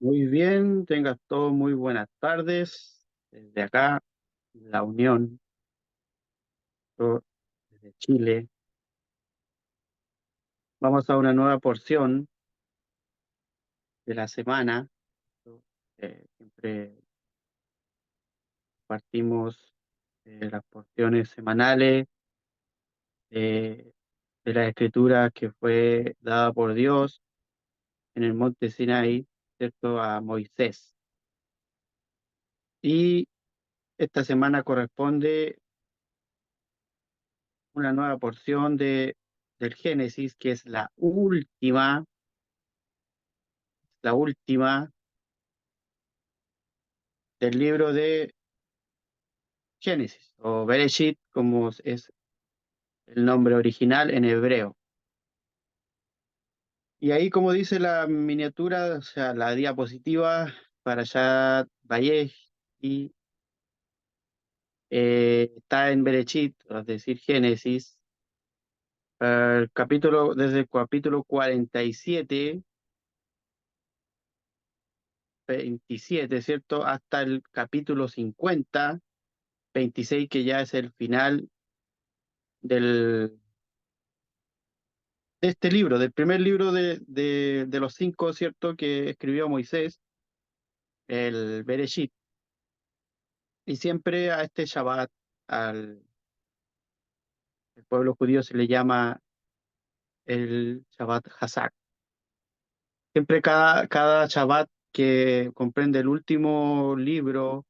Muy bien, tengas todo muy buenas tardes. Desde acá, La Unión, desde Chile. Vamos a una nueva porción de la semana. Siempre partimos las porciones semanales eh, de la escritura que fue dada por Dios en el monte Sinaí, ¿cierto? A Moisés. Y esta semana corresponde una nueva porción del Génesis, que es la última del libro de Génesis, o Bereshit, como es el nombre original en hebreo. Y ahí, como dice la miniatura, o sea, la diapositiva, para allá Valley, y está en Bereshit, es decir, Génesis, desde el capítulo 47, 27, ¿cierto? Hasta el capítulo 50, 26, que ya es el final del, de este libro, del primer libro de los cinco, ¿cierto?, que escribió Moisés, el Bereshit. Y siempre a este Shabbat, al el pueblo judío se le llama el Shabbat Hasak. Siempre cada Shabbat que comprende el último libro,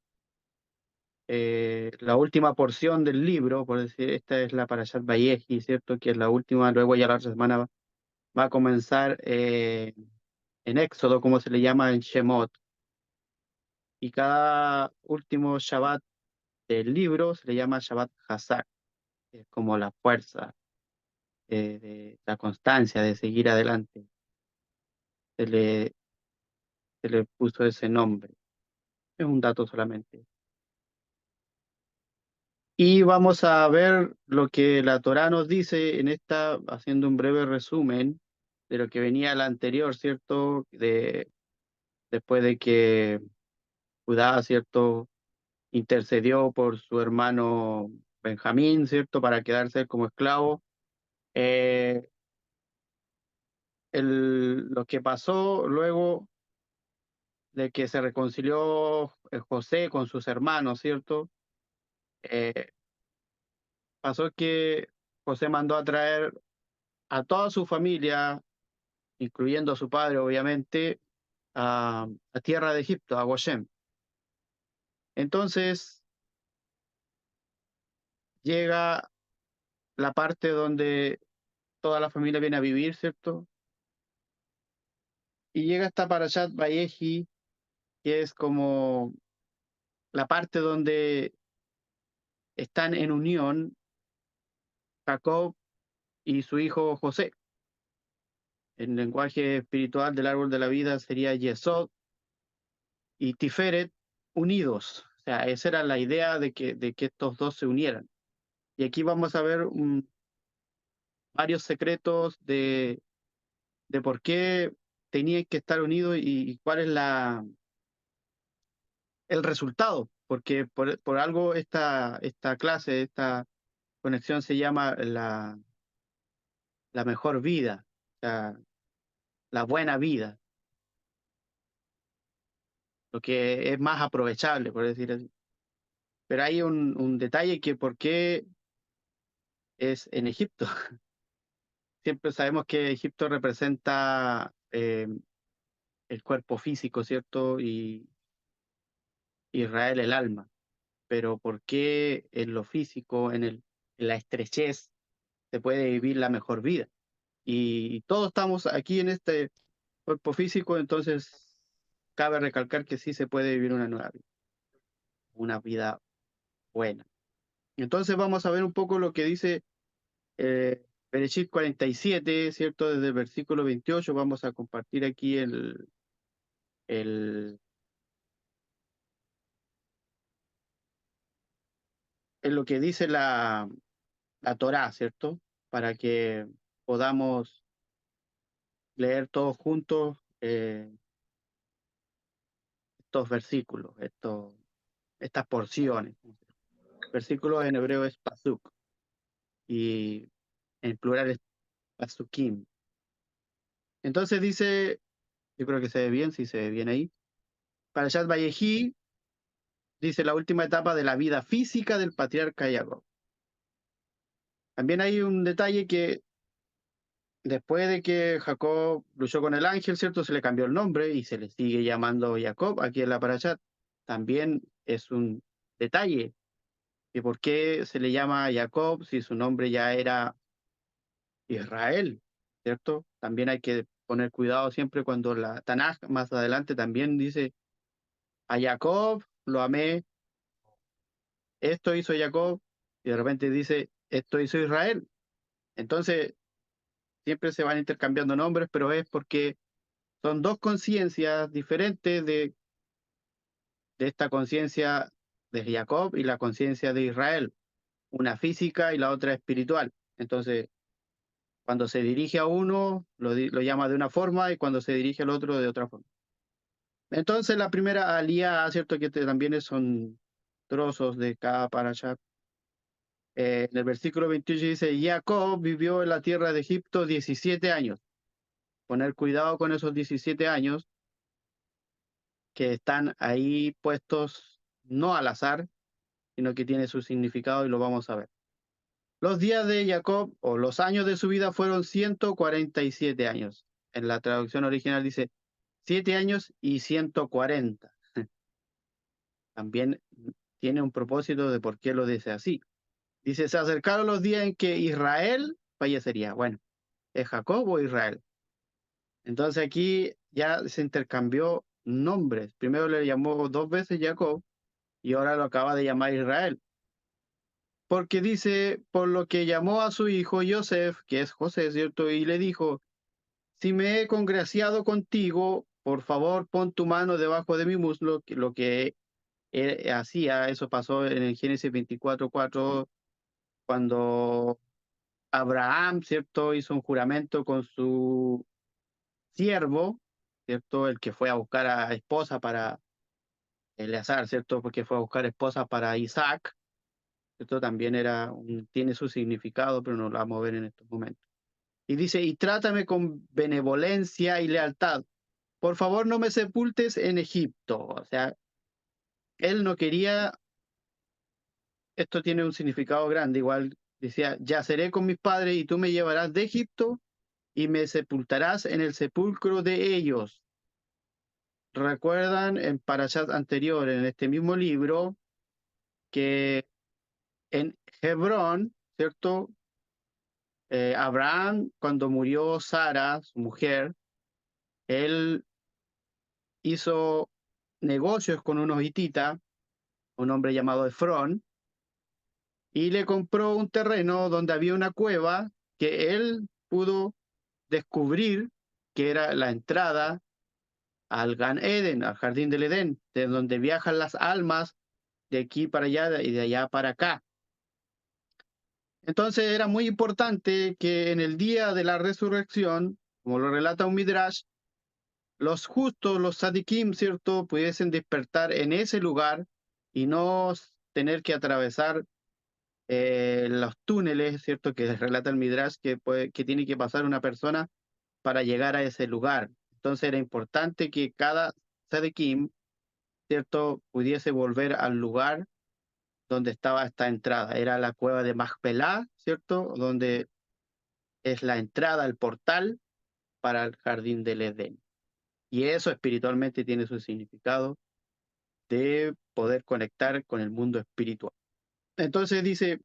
la última porción del libro, por decir, esta es la Parashat Vayehi, ¿cierto?, que es la última. Luego ya la otra semana va a comenzar en Éxodo, como se le llama en Shemot. Y cada último Shabbat del libro se le llama Shabbat Hasak, que es como la fuerza, de la constancia de seguir adelante. Se le, se le puso ese nombre. Es un dato solamente. Y vamos a ver lo que la Torá nos dice en esta, haciendo un breve resumen de lo que venía la anterior, ¿cierto? Después de que Judá, ¿cierto?, intercedió por su hermano Benjamín, ¿cierto?, para quedarse como esclavo. Eh, lo que pasó luego de que se reconcilió José con sus hermanos, ¿cierto? Eh, Pasó que José mandó a traer a toda su familia, incluyendo a su padre, obviamente, a tierra de Egipto, a Goshen. Entonces llega la parte donde toda la familia viene a vivir, ¿cierto? Y llega hasta Parashat Vayehi, que es como la parte donde están en unión Jacob y su hijo José. En lenguaje espiritual del árbol de la vida sería Yesod y Tiferet unidos. O sea, esa era la idea de que estos dos se unieran. Y aquí vamos a ver varios secretos de por qué tenían que estar unidos y cuál es el resultado. Porque por algo esta clase, esta conexión se llama la mejor vida, o sea, la buena vida, lo que es más aprovechable, por decir así. Pero hay un detalle, que por qué es en Egipto. Siempre sabemos que Egipto representa el cuerpo físico, ¿cierto? Y Israel el alma. Pero ¿por qué en lo físico, en la estrechez, se puede vivir la mejor vida? Y todos estamos aquí en este cuerpo físico, entonces cabe recalcar que sí se puede vivir una nueva vida, una vida buena. Entonces vamos a ver un poco lo que dice Bereshit 47, ¿cierto? Desde el versículo 28 vamos a compartir aquí el, en lo que dice la Torá, ¿cierto? Para que podamos leer todos juntos estos versículos, estas porciones. Versículos en hebreo es pasuk y en plural es pasukim. Entonces dice, yo creo que se ve bien, si se ve bien ahí. Parashat Vayehi dice la última etapa de la vida física del patriarca Jacob. También hay un detalle que después de que Jacob luchó con el ángel, ¿cierto? Se le cambió el nombre y se le sigue llamando Jacob aquí en la Parashat. También es un detalle de por qué se le llama Jacob si su nombre ya era Israel, ¿cierto? También hay que poner cuidado siempre cuando la Tanaj más adelante también dice a Jacob lo amé, esto hizo Jacob, y de repente dice esto hizo Israel. Entonces siempre se van intercambiando nombres, pero es porque son dos conciencias diferentes de esta conciencia de Jacob y la conciencia de Israel, una física y la otra espiritual. Entonces, cuando se dirige a uno, lo llama de una forma y cuando se dirige al otro, de otra forma. Entonces, la primera alía, ¿cierto? Que también son trozos de cada parasha. En el versículo 28 dice, Jacob vivió en la tierra de Egipto 17 años. Poner cuidado con esos 17 años que están ahí puestos no al azar, sino que tiene su significado y lo vamos a ver. Los días de Jacob o los años de su vida fueron 147 años. En la traducción original dice 7 años y 140. También tiene un propósito de por qué lo dice así. Dice, se acercaron los días en que Israel fallecería. Bueno, ¿es Jacob o Israel? Entonces aquí ya se intercambió nombres. Primero le llamó 2 veces Jacob y ahora lo acaba de llamar Israel. Porque dice, por lo que llamó a su hijo Joseph, que es José, ¿cierto? Y le dijo, si me he congraciado contigo, por favor pon tu mano debajo de mi muslo, que lo que hacía, eso pasó en el Génesis 24:4, cuando Abraham, ¿cierto? Hizo un juramento con su siervo, ¿cierto? El que fue a buscar a esposa para Eleazar, ¿cierto? Porque fue a buscar esposa para Isaac. Esto también tiene su significado, pero no lo vamos a ver en estos momentos. Y dice, y trátame con benevolencia y lealtad. Por favor, no me sepultes en Egipto. O sea, él no quería, esto tiene un significado grande, igual decía, yaceré con mis padres y tú me llevarás de Egipto y me sepultarás en el sepulcro de ellos. Recuerdan en Parashat anterior, en este mismo libro, que en Hebrón, ¿cierto? Abraham, cuando murió Sara, su mujer, él hizo negocios con unos hititas, un hombre llamado Efrón, y le compró un terreno donde había una cueva que él pudo descubrir que era la entrada al Gan Eden, al jardín del Edén, de donde viajan las almas de aquí para allá y de allá para acá. Entonces era muy importante que en el día de la resurrección, como lo relata un Midrash, los justos, los tzadikim, ¿cierto?, pudiesen despertar en ese lugar y no tener que atravesar los túneles, ¿cierto?, que relata el Midrash que tiene que pasar una persona para llegar a ese lugar. Entonces era importante que cada tzadikim, ¿cierto?, pudiese volver al lugar donde estaba esta entrada. Era la cueva de Machpelah, ¿cierto?, donde es la entrada al portal para el jardín del Edén. Y eso espiritualmente tiene su significado de poder conectar con el mundo espiritual. Entonces dice,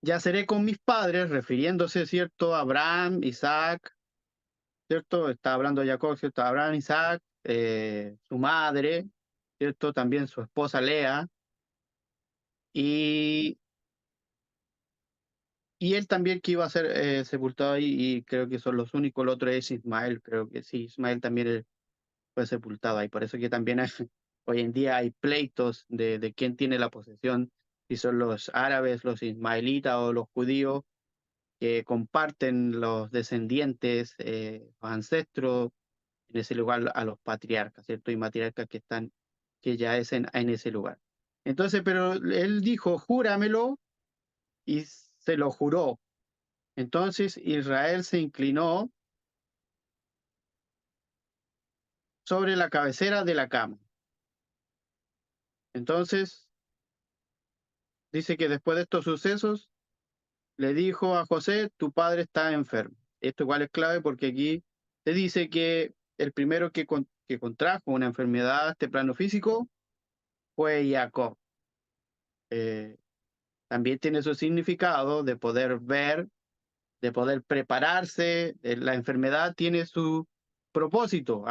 ya seré con mis padres, refiriéndose, ¿cierto?, a Abraham, Isaac, ¿cierto? Está hablando Jacob, ¿cierto? Abraham, Isaac, su madre, ¿cierto? También su esposa Lea, y, y él también que iba a ser sepultado ahí, y creo que son los únicos, el otro es Ismael, creo que sí, Ismael también fue sepultado ahí, por eso que también hoy en día hay pleitos de quién tiene la posesión, si son los árabes, los ismaelitas o los judíos, que comparten los descendientes, los ancestros en ese lugar a los patriarcas, ¿cierto? Y matriarcas que ya es en ese lugar. Entonces, pero él dijo, júramelo, y se lo juró. Entonces Israel se inclinó sobre la cabecera de la cama. Entonces, dice que después de estos sucesos, le dijo a José, tu padre está enfermo. Esto igual es clave porque aquí se dice que el primero que contrajo una enfermedad a este plano físico fue Jacob. Eh, También tiene su significado de poder ver, de poder prepararse. La enfermedad tiene su propósito.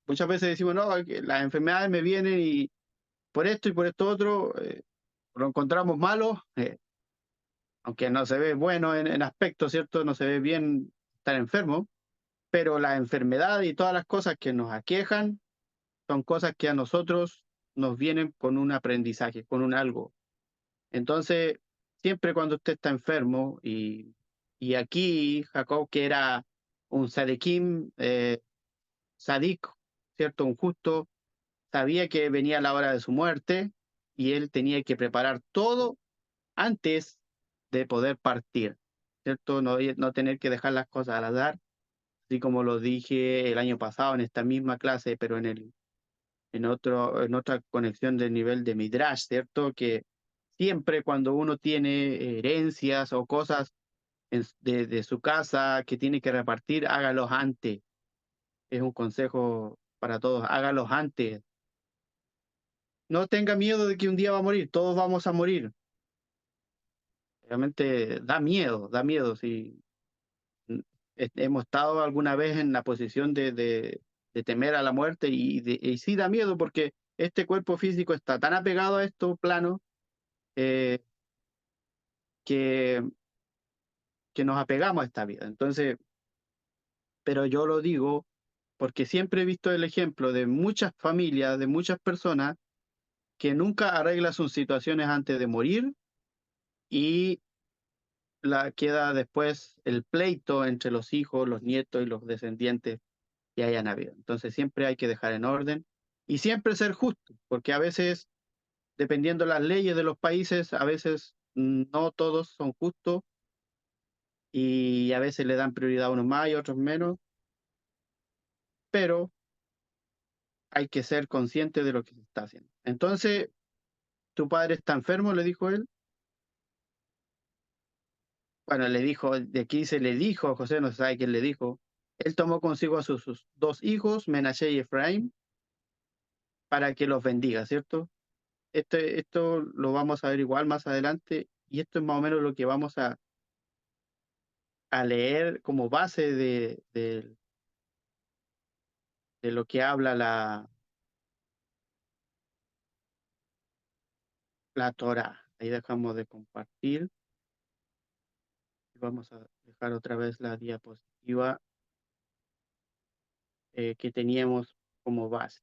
Muchas veces decimos, no, que las enfermedades me vienen y por esto y por esto otro, lo encontramos malo, aunque no se ve bueno en aspecto, ¿cierto? No se ve bien estar enfermo, pero la enfermedad y todas las cosas que nos aquejan son cosas que a nosotros nos vienen con un aprendizaje, con un algo. Entonces, siempre cuando usted está enfermo, y aquí Jacob, que era un sadequim, sadik, ¿cierto? Un justo, sabía que venía la hora de su muerte y él tenía que preparar todo antes de poder partir, ¿cierto? No tener que dejar las cosas al azar, así como lo dije el año pasado en esta misma clase, pero en otra conexión del nivel de Midrash, ¿cierto? Que siempre cuando uno tiene herencias o cosas de su casa que tiene que repartir, hágalos antes. Es un consejo para todos, hágalos antes. No tenga miedo de que un día va a morir, todos vamos a morir. Realmente da miedo. Si hemos estado alguna vez en la posición de temer a la muerte y sí da miedo porque este cuerpo físico está tan apegado a estos planos, eh, que, que nos apegamos a esta vida. Entonces, pero yo lo digo porque siempre he visto el ejemplo de muchas familias, de muchas personas que nunca arreglan sus situaciones antes de morir y queda después el pleito entre los hijos, los nietos y los descendientes que hayan habido. Entonces siempre hay que dejar en orden y siempre ser justo, porque a veces, dependiendo de las leyes de los países, a veces no todos son justos y a veces le dan prioridad a unos más y otros menos, pero hay que ser consciente de lo que se está haciendo. Entonces, tu padre está enfermo, le dijo él. Bueno, le dijo, de aquí se le dijo, José no se sabe quién le dijo. Él tomó consigo a sus dos hijos, Menashe y Efraín, para que los bendiga, ¿cierto? Esto lo vamos a ver igual más adelante, y esto es más o menos lo que vamos a leer como base de lo que habla la Torá. Ahí dejamos de compartir. Vamos a dejar otra vez la diapositiva que teníamos como base.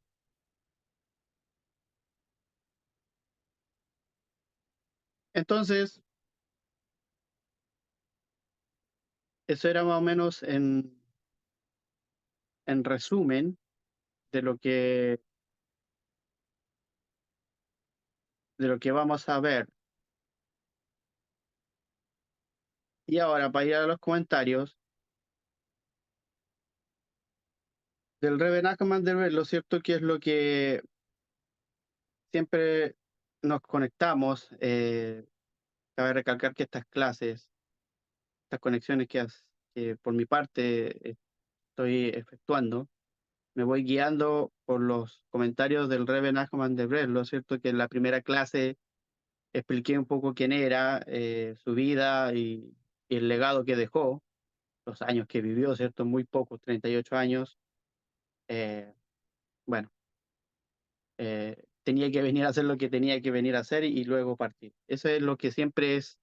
Entonces, eso era más o menos en resumen de lo que vamos a ver. Y ahora, para ir a los comentarios del Rebbe Nachman de Rebbe, lo cierto que es lo que siempre nos conectamos. Cabe recalcar que estas clases, estas conexiones que por mi parte estoy efectuando, me voy guiando por los comentarios del Rebbe Nachman de Rebbe. Lo cierto que en la primera clase expliqué un poco quién era, su vida y el legado que dejó, los años que vivió, ¿cierto? Muy pocos, 38 años. Eh, bueno, tenía que venir a hacer lo que tenía que venir a hacer y luego partir. Eso es lo que siempre es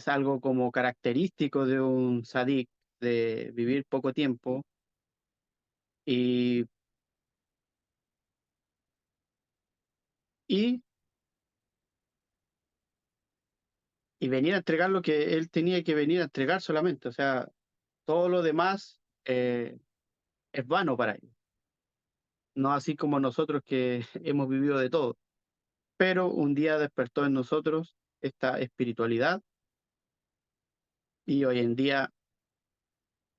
algo como característico de un sadik, de vivir poco tiempo y, y, y venir a entregar lo que él tenía que venir a entregar solamente. O sea, todo lo demás es vano para él. no así como nosotros que hemos vivido de todo. Pero un día despertó en nosotros esta espiritualidad y hoy en día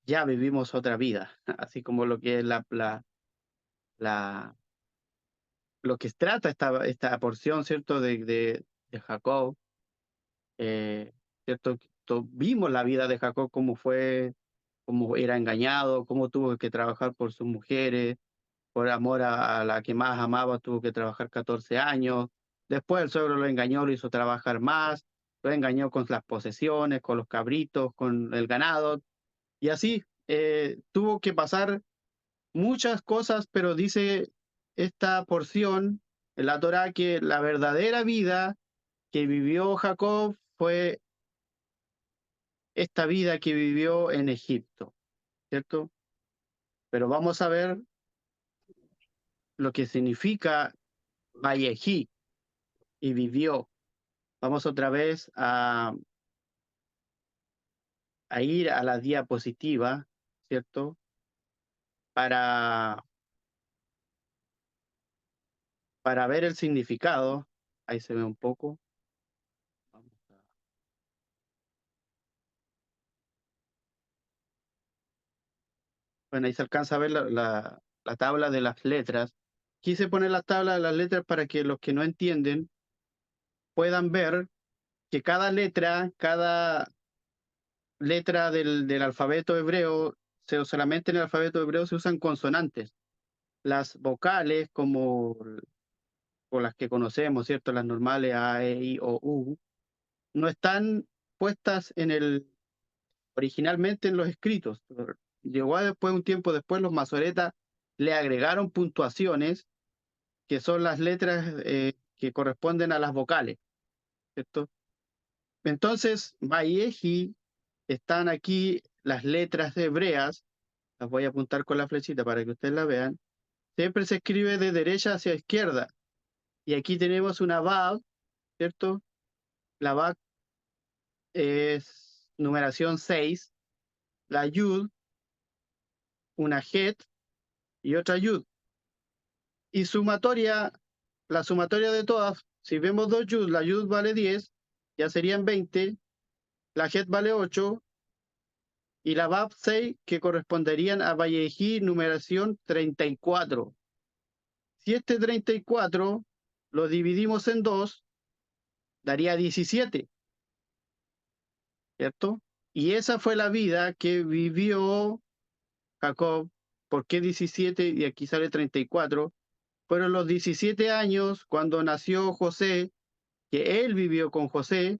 ya vivimos otra vida, así como lo que es la lo que trata esta porción, ¿cierto? De Jacob, ¿cierto? Vimos la vida de Jacob, cómo fue, cómo era engañado, cómo tuvo que trabajar por sus mujeres, por amor a la que más amaba, tuvo que trabajar 14 años. Después el suegro lo engañó, lo hizo trabajar más, lo engañó con las posesiones, con los cabritos, con el ganado, y así tuvo que pasar muchas cosas, pero dice esta porción en la Torá que la verdadera vida que vivió Jacob fue esta vida que vivió en Egipto, ¿cierto? Pero vamos a ver lo que significa Vayejí y vivió. Vamos otra vez a ir a la diapositiva, ¿cierto? Para, para ver el significado. Ahí se ve un poco. Vamos a- Bueno, ahí se alcanza a ver la tabla de las letras. Quise poner la tabla de las letras para que los que no entienden puedan ver que cada letra del alfabeto hebreo, solamente en el alfabeto hebreo se usan consonantes. Las vocales, como las que conocemos, ¿cierto? Las normales, A, E, I, O, U, no están puestas originalmente en los escritos. Llegó después, un tiempo después, los masoretas le agregaron puntuaciones que son las letras que corresponden a las vocales, ¿cierto? Entonces, Vayeji, están aquí las letras hebreas, las voy a apuntar con la flechita para que ustedes la vean, siempre se escribe de derecha hacia izquierda, y aquí tenemos una Vav, ¿cierto? La Vav es numeración 6, la Yud, una Het y otra Yud. Y la sumatoria de todas, si vemos dos Yud, la Yud vale 10, ya serían 20, la Het vale 8, y la Vav 6, que corresponderían a Vallejí numeración 34. Si este 34 lo dividimos en 2, daría 17, ¿cierto? Y esa fue la vida que vivió Jacob. ¿Por qué 17? Y aquí sale 34. Fueron los 17 años cuando nació José, que él vivió con José,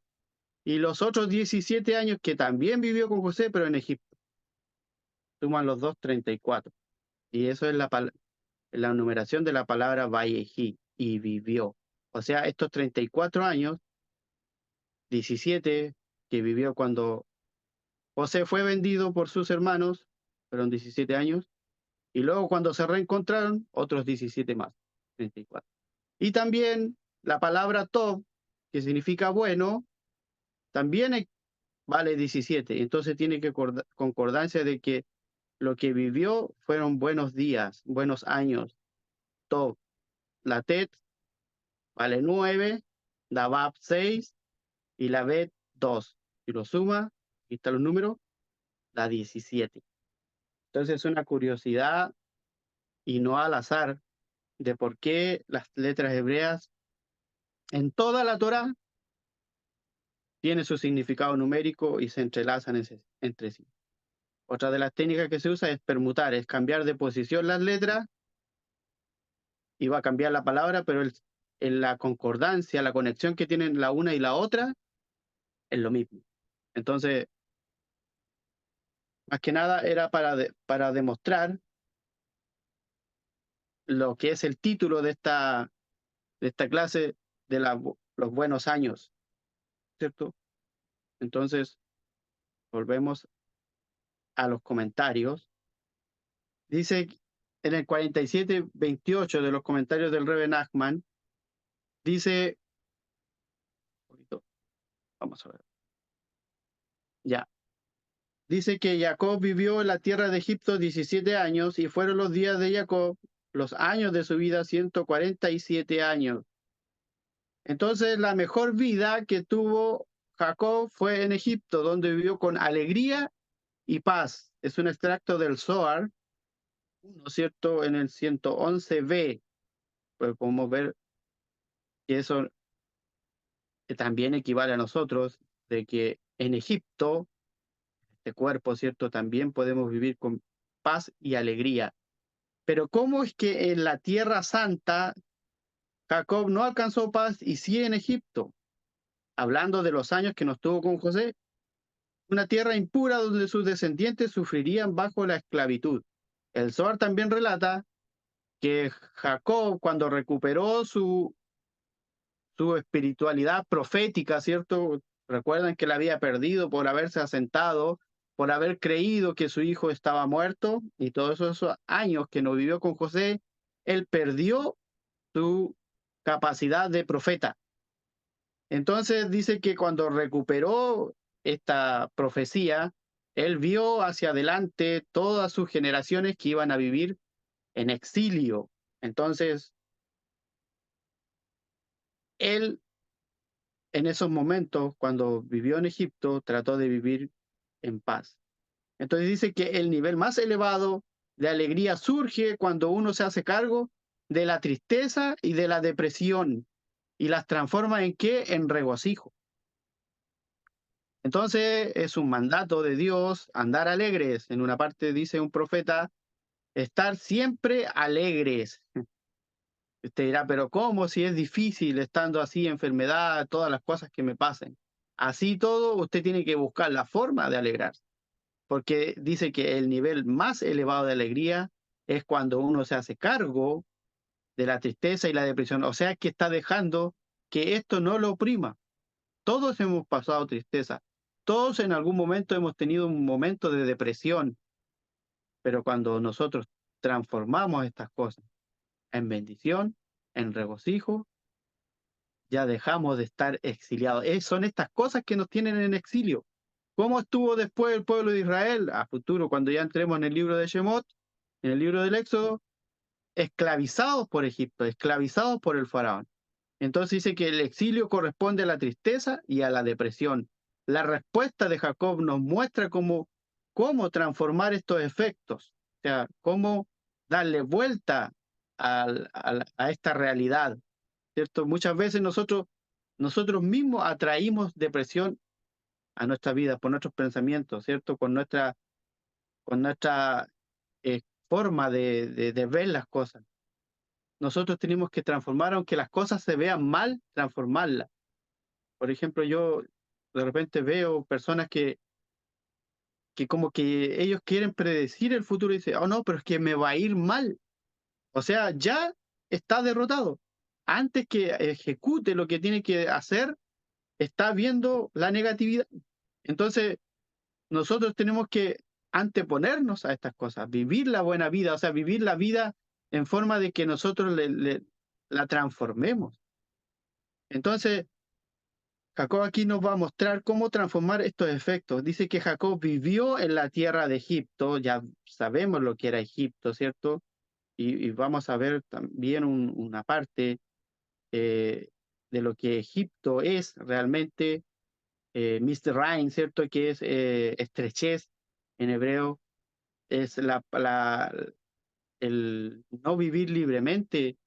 y los otros 17 años que también vivió con José, pero en Egipto. Suman los dos 34. Y eso es la numeración de la palabra Vayejí, y vivió. O sea, estos 34 años, 17 que vivió cuando José fue vendido por sus hermanos, fueron 17 años, y luego cuando se reencontraron, otros 17 más, 34. Y también la palabra Tov, que significa bueno, también vale 17. Entonces tiene que concordancia de que lo que vivió fueron buenos días, buenos años. Tov, la Tet vale 9, la Bab 6 y la Bet 2. Si lo suma, aquí están los números, da 17. Entonces es una curiosidad y no al azar de por qué las letras hebreas en toda la Torá tienen su significado numérico y se entrelazan entre sí. Otra de las técnicas que se usa es permutar, es cambiar de posición las letras y va a cambiar la palabra, pero en la concordancia, la conexión que tienen la una y la otra es lo mismo. Entonces, más que nada era para demostrar lo que es el título de esta clase de los buenos años, ¿cierto? Entonces, volvemos a los comentarios. Dice en el 47-28 de los comentarios del Rebbe Nachman, dice, vamos a ver, ya, dice que Jacob vivió en la tierra de Egipto 17 años y fueron los días de Jacob los años de su vida, 147 años. Entonces, la mejor vida que tuvo Jacob fue en Egipto, donde vivió con alegría y paz. Es un extracto del Zohar, ¿no es cierto? En el 111b, pues podemos ver que eso también equivale a nosotros, de que en Egipto, este cuerpo, ¿cierto? También podemos vivir con paz y alegría. Pero ¿cómo es que en la Tierra Santa Jacob no alcanzó paz y sí en Egipto? Hablando de los años que nos tuvo con José, una tierra impura donde sus descendientes sufrirían bajo la esclavitud. El Zohar también relata que Jacob, cuando recuperó su espiritualidad profética, ¿cierto? Recuerdan que la había perdido por haberse asentado, por haber creído que su hijo estaba muerto, y todos esos años que no vivió con José, él perdió su capacidad de profeta. Entonces dice que cuando recuperó esta profecía, él vio hacia adelante todas sus generaciones que iban a vivir en exilio. Entonces, él en esos momentos, cuando vivió en Egipto, trató de vivir en paz. Entonces dice que el nivel más elevado de alegría surge cuando uno se hace cargo de la tristeza y de la depresión y las transforma en qué? En regocijo. Entonces es un mandato de Dios andar alegres. En una parte dice un profeta, estar siempre alegres. Usted dirá, pero ¿cómo si es difícil estando así, enfermedad, todas las cosas que me pasen? Así todo, usted tiene que buscar la forma de alegrarse, porque dice que el nivel más elevado de alegría es cuando uno se hace cargo de la tristeza y la depresión, o sea, que está dejando que esto no lo oprima. Todos hemos pasado tristeza, todos en algún momento hemos tenido un momento de depresión, pero cuando nosotros transformamos estas cosas en bendición, en regocijo, ya dejamos de estar exiliados. Son estas cosas que nos tienen en exilio. ¿Cómo estuvo después el pueblo de Israel? A futuro, cuando ya entremos en el libro de Shemot, en el libro del Éxodo, esclavizados por Egipto, esclavizados por el faraón. Entonces dice que el exilio corresponde a la tristeza y a la depresión. La respuesta de Jacob nos muestra cómo transformar estos efectos, o sea, cómo darle vuelta a esta realidad, ¿cierto? Muchas veces nosotros mismos atraímos depresión a nuestra vida por nuestros pensamientos, ¿cierto? Con nuestra eh, forma de ver las cosas. Nosotros tenemos que transformar, aunque las cosas se vean mal, transformarlas. Por ejemplo, yo de repente veo personas que como que ellos quieren predecir el futuro y dicen, oh no, pero es que me va a ir mal. O sea, ya está derrotado. Antes que ejecute lo que tiene que hacer, está viendo la negatividad. Entonces, nosotros tenemos que anteponernos a estas cosas, vivir la buena vida, o sea, vivir la vida en forma de que nosotros la transformemos. Entonces, Jacob aquí nos va a mostrar cómo transformar estos efectos. Dice que Jacob vivió en la tierra de Egipto, ya sabemos lo que era Egipto, ¿cierto? Y vamos a ver también una parte eh, de lo que Egipto es realmente, Mr. Ryan, ¿cierto? Que es estrechez en hebreo, es el no vivir libremente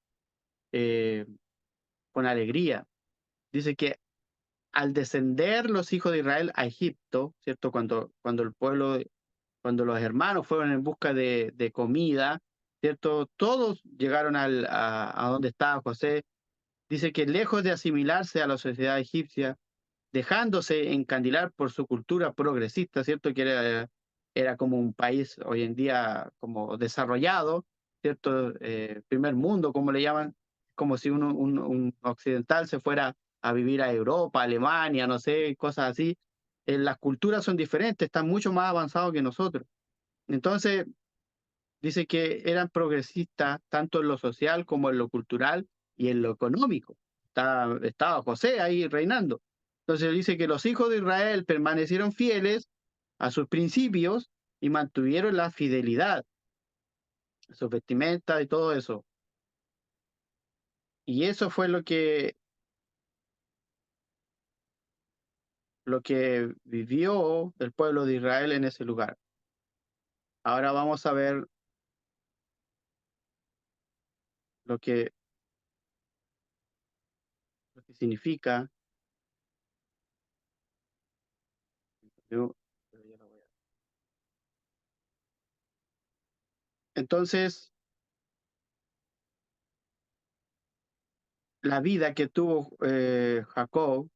eh, con alegría. Dice que al descender los hijos de Israel a Egipto, ¿cierto? Cuando el pueblo, cuando los hermanos fueron en busca de comida, ¿cierto? Todos llegaron a donde estaba José. Dice que lejos de asimilarse a la sociedad egipcia, dejándose encandilar por su cultura progresista, ¿cierto? Que era como un país hoy en día como desarrollado, ¿cierto? Primer mundo, como le llaman, como si un occidental se fuera a vivir a Europa, Alemania, no sé, cosas así. Las culturas son diferentes, están mucho más avanzados que nosotros. Entonces, dice que eran progresistas tanto en lo social como en lo cultural y en lo económico. Estaba José ahí reinando. Entonces dice que los hijos de Israel permanecieron fieles a sus principios y mantuvieron la fidelidad. sus vestimentas y todo eso. Y eso fue lo que vivió el pueblo de Israel en ese lugar. Ahora vamos a ver lo que, lo que significa. Yo- Entonces, la vida que tuvo Jacob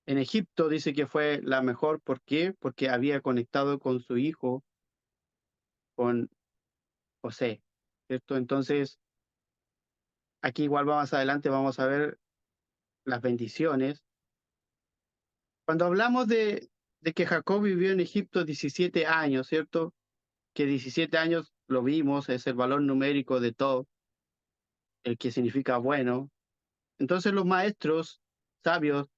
en Egipto dice que fue la mejor. ¿Por qué? Porque había conectado con su hijo, con José, ¿cierto? Entonces, aquí igual más adelante vamos a ver las bendiciones. Cuando hablamos de que Jacob vivió en Egipto 17 años, ¿cierto? Que 17 años lo vimos, es el valor numérico de todo, el que significa bueno. Entonces los maestros sabios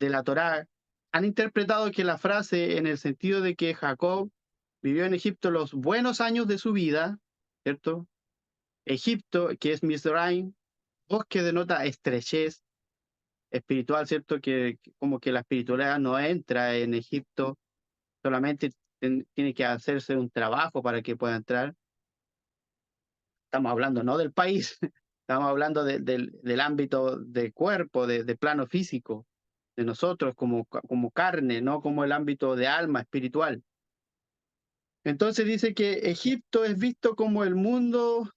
de la Torá han interpretado que la frase en el sentido de que Jacob vivió en Egipto los buenos años de su vida, ¿cierto? Egipto, que es Mizraim, bosque denota estrechez espiritual, ¿cierto? Que como que la espiritualidad no entra en Egipto, solamente tiene que hacerse un trabajo para que pueda entrar. Estamos hablando no del país, estamos hablando del ámbito de cuerpo, de plano físico, de nosotros como carne, no como el ámbito de alma espiritual. Entonces dice que Egipto es visto como el mundo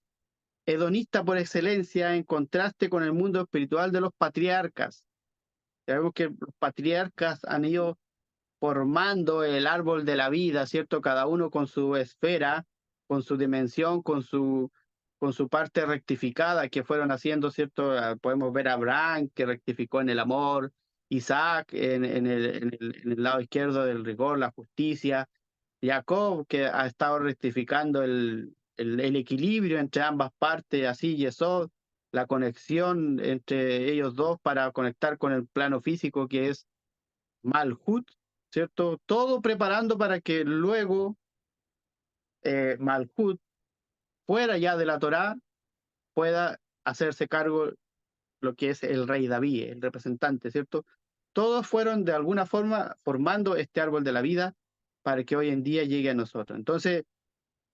hedonista por excelencia en contraste con el mundo espiritual de los patriarcas. Sabemos que los patriarcas han ido formando el árbol de la vida, ¿cierto? Cada uno con su esfera, con su dimensión, con su parte rectificada que fueron haciendo, ¿cierto? Podemos ver a Abraham que rectificó en el amor, Isaac en el lado izquierdo del rigor, la justicia, Jacob que ha estado rectificando el equilibrio entre ambas partes, así Yesod, la conexión entre ellos dos para conectar con el plano físico que es Malhut, ¿cierto? Todo preparando para que luego Malhut, fuera ya de la Torá, pueda hacerse cargo lo que es el rey David, el representante, ¿cierto? Todos fueron de alguna forma formando este árbol de la vida para que hoy en día llegue a nosotros. Entonces,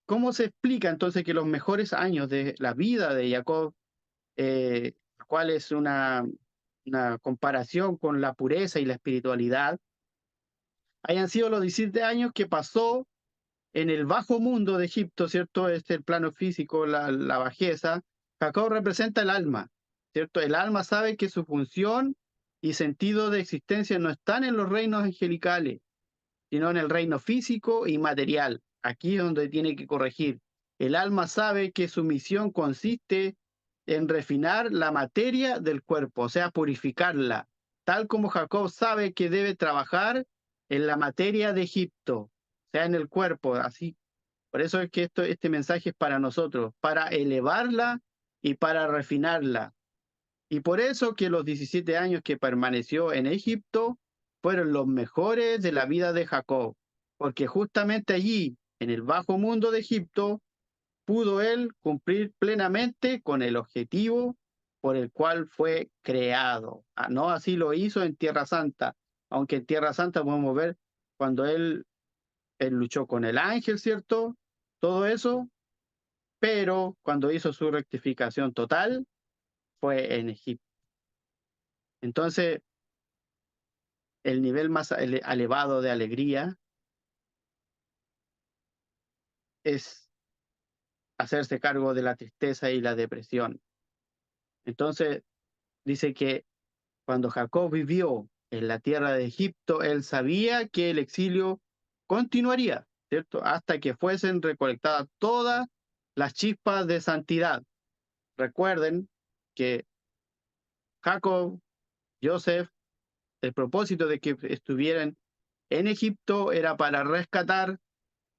¿cómo se explica entonces que los mejores años de la vida de Jacob, cuál es una comparación con la pureza y la espiritualidad, hayan sido los 17 años que pasó en el bajo mundo de Egipto, ¿cierto? Este el plano físico, la bajeza. Jacob representa el alma, ¿cierto? El alma sabe que su función y sentido de existencia no están en los reinos angelicales, sino en el reino físico y material. Aquí es donde tiene que corregir. El alma sabe que su misión consiste en refinar la materia del cuerpo, o sea, purificarla, tal como Jacob sabe que debe trabajar en la materia de Egipto, o sea, en el cuerpo, así. Por eso es que este mensaje es para nosotros, para elevarla y para refinarla. Y por eso que los 17 años que permaneció en Egipto fueron los mejores de la vida de Jacob, porque justamente allí, en el bajo mundo de Egipto, pudo él cumplir plenamente con el objetivo por el cual fue creado. No así lo hizo en Tierra Santa, aunque en Tierra Santa podemos ver cuando él luchó con el ángel, ¿cierto? Todo eso, pero cuando hizo su rectificación total fue en Egipto. Entonces, el nivel más elevado de alegría es hacerse cargo de la tristeza y la depresión. Entonces, dice que cuando Jacob vivió en la tierra de Egipto, él sabía que el exilio continuaría, ¿cierto? Hasta que fuesen recolectadas todas las chispas de santidad. Recuerden que Jacob, Joseph, el propósito de que estuvieran en Egipto era para rescatar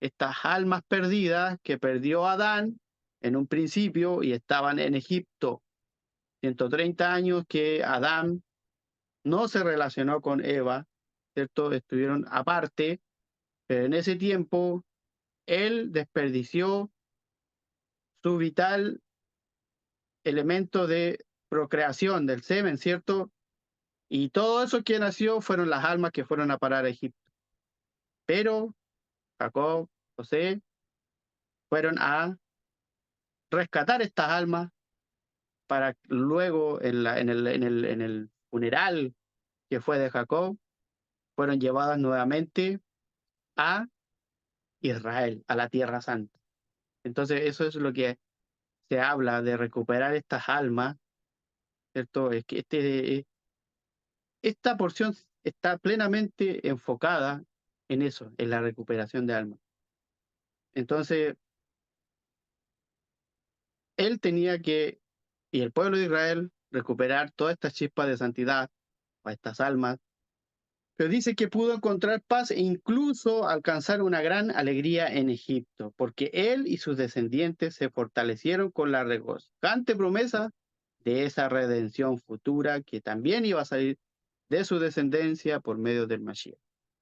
estas almas perdidas que perdió Adán en un principio y estaban en Egipto. 130 años que Adán no se relacionó con Eva, ¿cierto? Estuvieron aparte, pero en ese tiempo él desperdició su vital elemento de procreación del semen, ¿cierto? Y todo eso que nació fueron las almas que fueron a parar a Egipto. Pero Jacob, José, fueron a rescatar estas almas para luego en el funeral que fue de Jacob, fueron llevadas nuevamente a Israel, a la Tierra Santa. Entonces eso es lo que se habla de recuperar estas almas, ¿cierto? Es que esta porción está plenamente enfocada en eso, en la recuperación de almas. Entonces, él tenía que, y el pueblo de Israel, recuperar todas estas chispas de santidad, o estas almas, pero dice que pudo encontrar paz e incluso alcanzar una gran alegría en Egipto, porque él y sus descendientes se fortalecieron con la regocijante promesa de esa redención futura que también iba a salir de su descendencia por medio del Mashiach,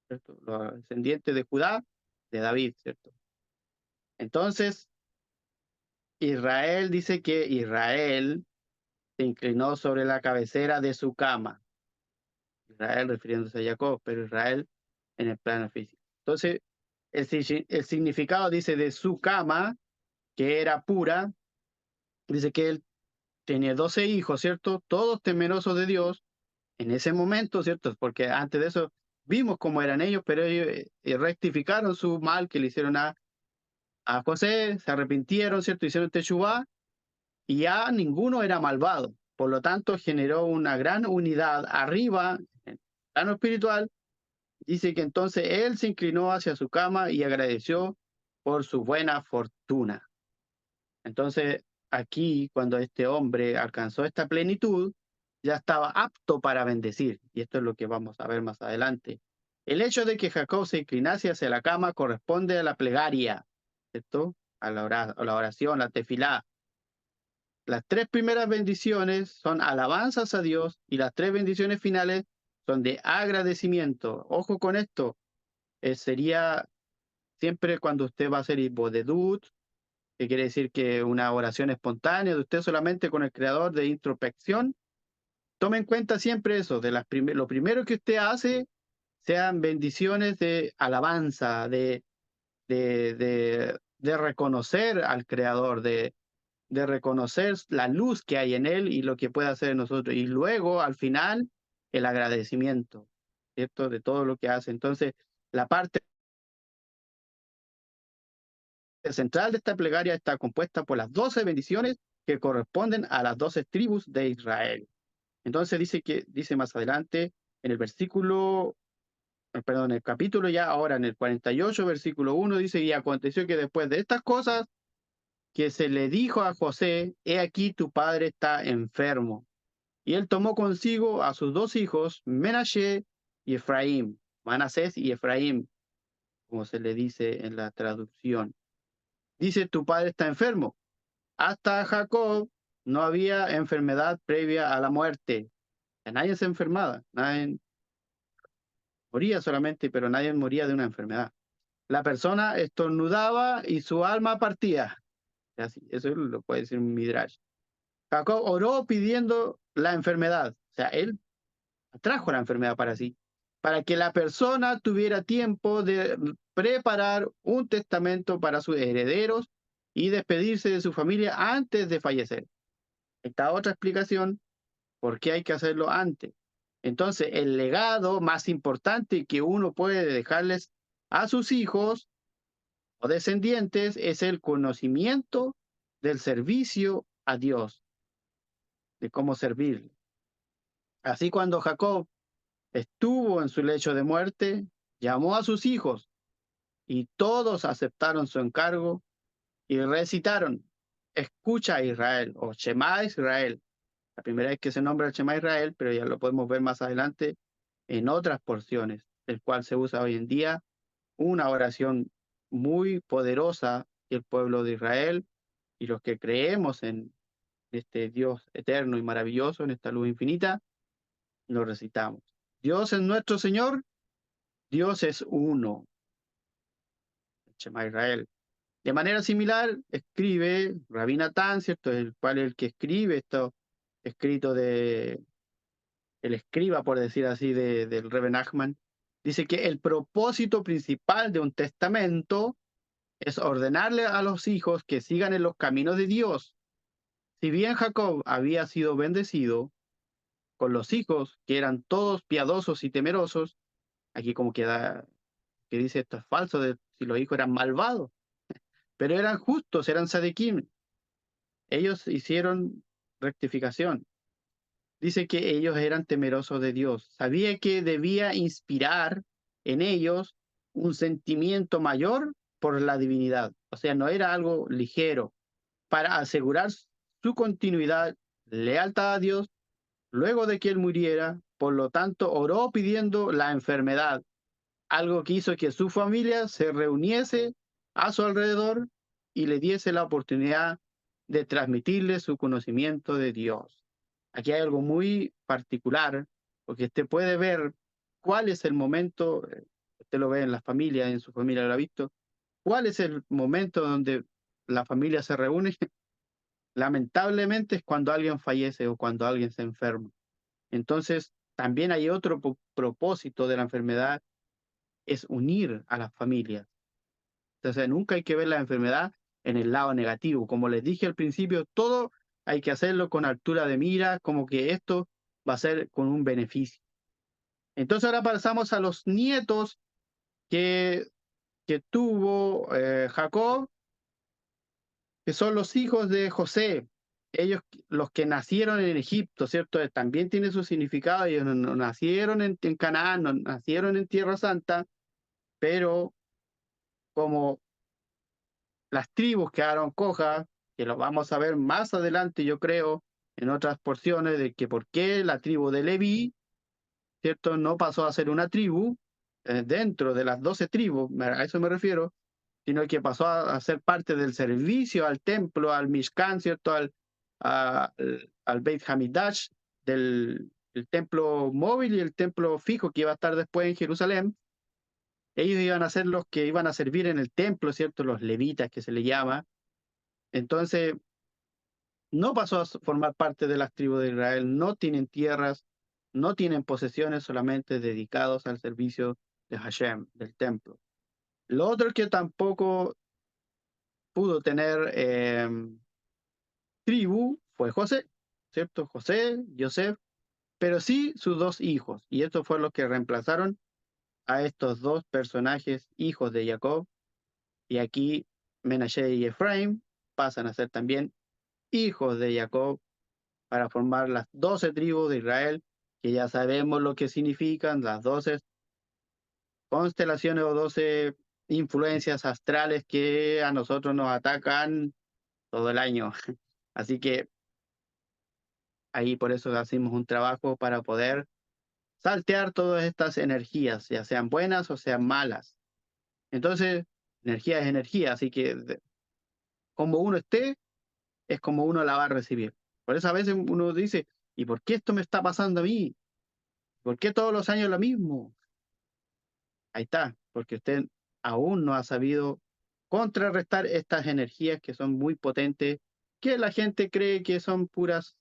¿cierto? Los descendientes de Judá, de David, ¿cierto? Entonces, Israel dice que Israel se inclinó sobre la cabecera de su cama. Israel refiriéndose a Jacob, pero Israel en el plano físico. Entonces, el significado dice de su cama, que era pura, dice que él tenía 12 hijos, ¿cierto? Todos temerosos de Dios en ese momento, ¿cierto? Porque antes de eso vimos cómo eran ellos, pero ellos rectificaron su mal que le hicieron a José, se arrepintieron, ¿cierto? Hicieron techubá y ya ninguno era malvado. Por lo tanto, generó una gran unidad arriba, en el plano espiritual. Dice que entonces él se inclinó hacia su cama y agradeció por su buena fortuna. Entonces, aquí, cuando este hombre alcanzó esta plenitud, ya estaba apto para bendecir. Y esto es lo que vamos a ver más adelante. El hecho de que Jacob se inclinase hacia la cama corresponde a la plegaria, ¿cierto? A la oración, la tefilá. Las tres primeras bendiciones son alabanzas a Dios y las tres bendiciones finales son de agradecimiento. Ojo con esto, sería siempre cuando usted va a hacer Ibodedut, que quiere decir que una oración espontánea de usted solamente con el creador de introspección, tome en cuenta siempre eso, de lo primero que usted hace sean bendiciones de alabanza, de reconocer al creador, de reconocer la luz que hay en él y lo que puede hacer en nosotros. Y luego, al final, el agradecimiento, ¿cierto? De todo lo que hace. Entonces, la parte central de esta plegaria está compuesta por las 12 bendiciones que corresponden a las 12 tribus de Israel. Entonces dice más adelante, en el versículo, perdón, en el capítulo ya ahora en el 48, versículo 1, dice, y aconteció que después de estas cosas, que se le dijo a José, he aquí tu padre está enfermo. Y él tomó consigo a sus dos hijos, Menashe y Efraín, Manasés y Efraín, como se le dice en la traducción. Dice, tu padre está enfermo. Hasta Jacob no había enfermedad previa a la muerte. Nadie se enfermaba, nadie moría solamente, pero nadie moría de una enfermedad. La persona estornudaba y su alma partía. Así, eso lo puede decir un Midrash. Jacob oró pidiendo la enfermedad. O sea, él atrajo la enfermedad para sí, para que la persona tuviera tiempo de preparar un testamento para sus herederos y despedirse de su familia antes de fallecer. Esta otra explicación, ¿por qué hay que hacerlo antes? Entonces, el legado más importante que uno puede dejarles a sus hijos o descendientes es el conocimiento del servicio a Dios, de cómo servirle. Así cuando Jacob estuvo en su lecho de muerte, llamó a sus hijos y todos aceptaron su encargo y recitaron, escucha Israel o Shema Israel. La primera vez que se nombra el Shema Israel, pero ya lo podemos ver más adelante en otras porciones, el cual se usa hoy en día, una oración muy poderosa del pueblo de Israel y los que creemos en este Dios eterno y maravilloso, en esta luz infinita, lo recitamos. Dios es nuestro Señor, Dios es uno, Shema Israel. De manera similar, escribe Rabí Natán, ¿cierto? El cual es el que escribe esto, escrito de el escriba, por decir así, del Rebbe Nachman, dice que el propósito principal de un testamento es ordenarle a los hijos que sigan en los caminos de Dios. Si bien Jacob había sido bendecido con los hijos, que eran todos piadosos y temerosos, aquí como queda, que dice esto es falso, de si los hijos eran malvados, pero eran justos, eran sadequim. Ellos hicieron rectificación. Dice que ellos eran temerosos de Dios. Sabía que debía inspirar en ellos un sentimiento mayor por la divinidad. O sea, no era algo ligero. Para asegurar su continuidad, lealtad a Dios, luego de que él muriera, por lo tanto, oró pidiendo la enfermedad, algo que hizo que su familia se reuniese a su alrededor y le diese la oportunidad de transmitirle su conocimiento de Dios. Aquí hay algo muy particular, porque usted puede ver cuál es el momento, usted lo ve en la familia, en su familia lo ha visto, cuál es el momento donde la familia se reúne. Lamentablemente es cuando alguien fallece o cuando alguien se enferma. Entonces, también hay otro propósito de la enfermedad, es unir a las familias. Entonces, nunca hay que ver la enfermedad en el lado negativo. Como les dije al principio, todo hay que hacerlo con altura de mira, como que esto va a ser con un beneficio. Entonces, ahora pasamos a los nietos que, que tuvo Jacob, que son los hijos de José. Ellos, los que nacieron en Egipto, ¿cierto? También tiene su significado. Ellos no nacieron en Canaán, no nacieron en Tierra Santa, pero como las tribus quedaron cojas, que lo vamos a ver más adelante, yo creo, en otras porciones, de que por qué la tribu de Leví, ¿cierto? No pasó a ser una tribu dentro de las 12 tribus, a eso me refiero, sino que pasó a ser parte del servicio al templo, al Mishkan, ¿cierto? Al Beit Hamidash, el templo móvil y el templo fijo que iba a estar después en Jerusalén. Ellos iban a ser los que iban a servir en el templo, ¿cierto? Los levitas que se le llama. Entonces, no pasó a formar parte de las tribus de Israel, no tienen tierras, no tienen posesiones, solamente dedicados al servicio de Hashem, del templo. Lo otro es que tampoco pudo tener tribu fue José, ¿cierto? José, Joseph, pero sí sus dos hijos, y estos fueron los que reemplazaron a estos dos personajes, hijos de Jacob, y aquí Menashe y Efraim pasan a ser también hijos de Jacob para formar las 12 tribus de Israel, que ya sabemos lo que significan, las 12 constelaciones o 12 influencias astrales que a nosotros nos atacan todo el año. Así que ahí por eso hacemos un trabajo para poder saltear todas estas energías, ya sean buenas o sean malas. Entonces, energía es energía, así que como uno esté, es como uno la va a recibir. Por eso a veces uno dice, ¿y por qué esto me está pasando a mí? ¿Por qué todos los años lo mismo? Ahí está, porque usted aún no ha sabido contrarrestar estas energías que son muy potentes, que la gente cree que son puras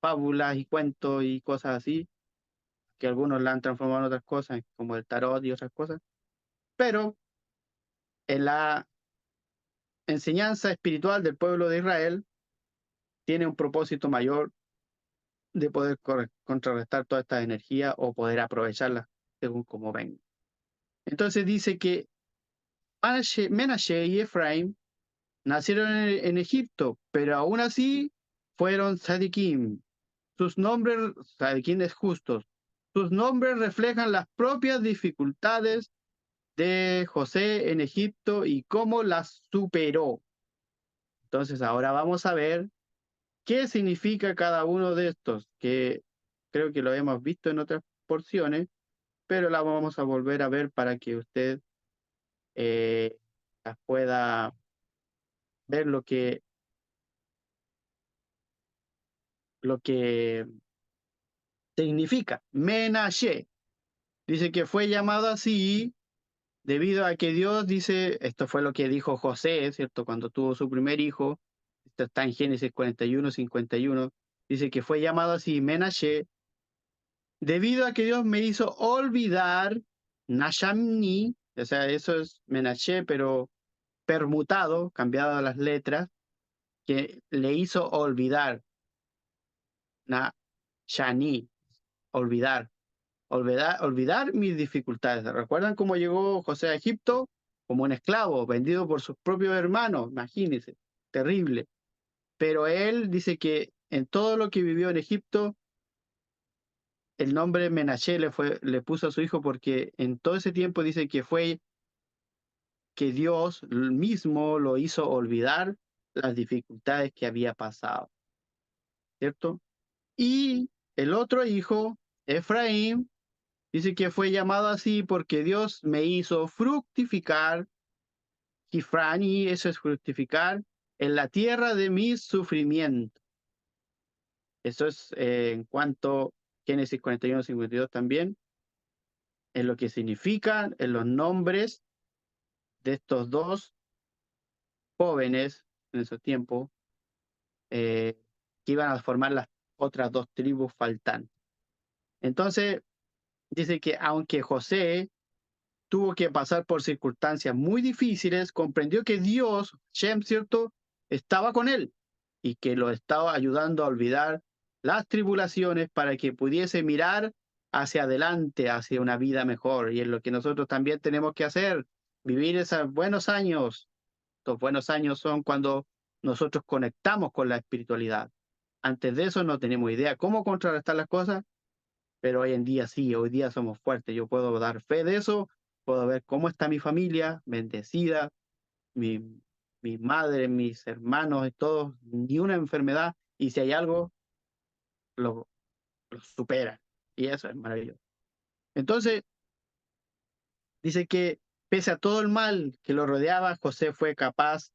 fábulas y cuentos y cosas así, que algunos la han transformado en otras cosas, como el tarot y otras cosas, pero en la enseñanza espiritual del pueblo de Israel tiene un propósito mayor de poder contrarrestar todas estas energías o poder aprovecharlas según como ven. Entonces dice que Menashe y Efraim nacieron en Egipto, pero aún así fueron Sadikim. Sus nombres, Sadikim es justos, sus nombres reflejan las propias dificultades de José en Egipto y cómo las superó. Entonces ahora vamos a ver qué significa cada uno de estos, que creo que lo hemos visto en otras porciones, pero la vamos a volver a ver para que usted eh, las pueda ver lo que significa Menashe. Dice que fue llamado así debido a que Dios dice, esto fue lo que dijo José, ¿cierto? Cuando tuvo su primer hijo, esto está en Génesis 41, 51, dice que fue llamado así Menashe debido a que Dios me hizo olvidar Nashamni, o sea, eso es Menashe, pero permutado, cambiado las letras, que le hizo olvidar, Nashani, olvidar. Olvidar mis dificultades. ¿Recuerdan cómo llegó José a Egipto? Como un esclavo, vendido por sus propios hermanos, imagínense, terrible. Pero él dice que en todo lo que vivió en Egipto, el nombre Menashe le puso a su hijo porque en todo ese tiempo dice que fue que Dios mismo lo hizo olvidar las dificultades que había pasado, ¿cierto? Y el otro hijo, Efraín, dice que fue llamado así porque Dios me hizo fructificar, Gifrani, eso es fructificar, en la tierra de mis sufrimientos. Eso es en cuanto a Génesis 41, 52 también, en lo que significan, en los nombres de estos dos jóvenes en esos tiempos, que iban a formar las otras dos tribus faltantes. Entonces, dice que aunque José tuvo que pasar por circunstancias muy difíciles, comprendió que Dios, Shem, ¿cierto?, estaba con él y que lo estaba ayudando a olvidar las tribulaciones para que pudiese mirar hacia adelante, hacia una vida mejor. Y es lo que nosotros también tenemos que hacer, vivir esos buenos años. Estos buenos años son cuando nosotros conectamos con la espiritualidad. Antes de eso no tenemos idea cómo contrarrestar las cosas, pero hoy en día sí, hoy día somos fuertes. Yo puedo dar fe de eso, puedo ver cómo está mi familia, bendecida, mi, mi madre, mis hermanos y todos, ni una enfermedad, y si hay algo, lo, lo supera. Y eso es maravilloso. Entonces, dice que pese a todo el mal que lo rodeaba, José fue capaz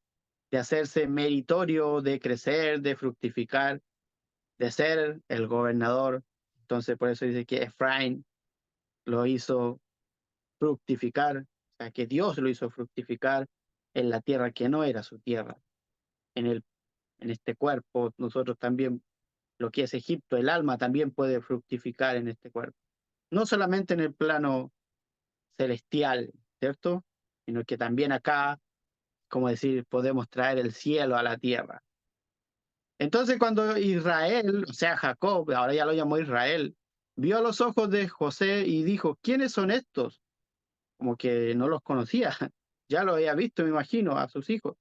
de hacerse meritorio, de crecer, de fructificar, de ser el gobernador. Entonces, por eso dice que Efraín lo hizo fructificar, o sea, que Dios lo hizo fructificar en la tierra que no era su tierra, en en este cuerpo. Nosotros también, lo que es Egipto, el alma también puede fructificar en este cuerpo. No solamente en el plano celestial, ¿cierto? Sino que también acá, como decir, podemos traer el cielo a la tierra. Entonces cuando Israel, o sea, Jacob, ahora ya lo llamó Israel, vio a los ojos de José y dijo, ¿quiénes son estos? Como que no los conocía, ya lo había visto, me imagino, a sus hijos.